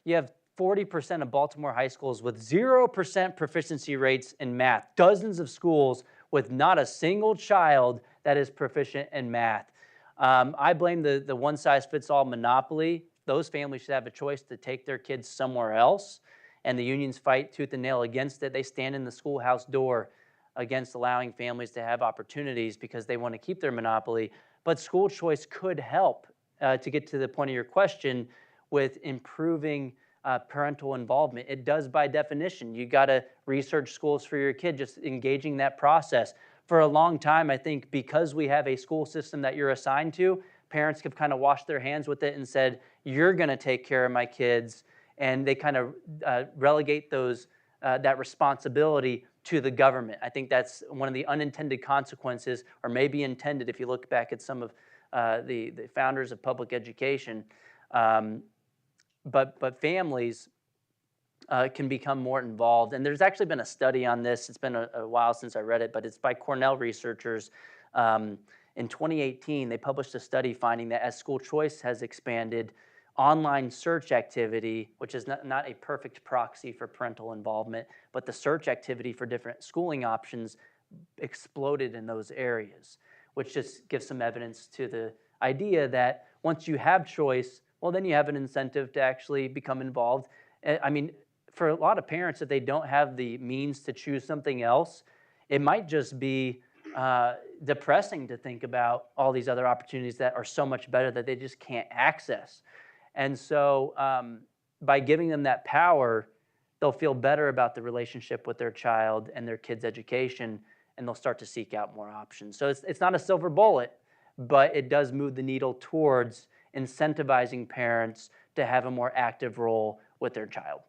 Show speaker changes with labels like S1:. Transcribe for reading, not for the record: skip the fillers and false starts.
S1: You have 40% of Baltimore high schools with 0% proficiency rates in math, dozens of schools with not a single child that is proficient in math. I blame the one-size-fits-all monopoly. Those families should have a choice to take their kids somewhere else, and the unions fight tooth and nail against it. They stand in the schoolhouse door against allowing families to have opportunities because they want to keep their monopoly. But school choice could help, to get to the point of your question, with improving parental involvement. It does by definition. You got to research schools for your kid, just engaging that process. For a long time, I think because we have a school system that you're assigned to, parents have kind of washed their hands with it and said, you're going to take care of my kids. And they kind of relegate that responsibility to the government. I think that's one of the unintended consequences, or maybe intended if you look back at some of the founders of public education. But families can become more involved. And there's actually been a study on this. It's been a while since I read it, but it's by Cornell researchers. In 2018, they published a study finding that as school choice has expanded, online search activity, which is not a perfect proxy for parental involvement, but the search activity for different schooling options exploded in those areas, which just gives some evidence to the idea that once you have choice, well, then you have an incentive to actually become involved. I mean, for a lot of parents, if they don't have the means to choose something else, it might just be depressing to think about all these other opportunities that are so much better that they just can't access. And so by giving them that power, they'll feel better about the relationship with their child and their kid's education, and they'll start to seek out more options. So it's not a silver bullet, but it does move the needle towards incentivizing parents to have a more active role with their child.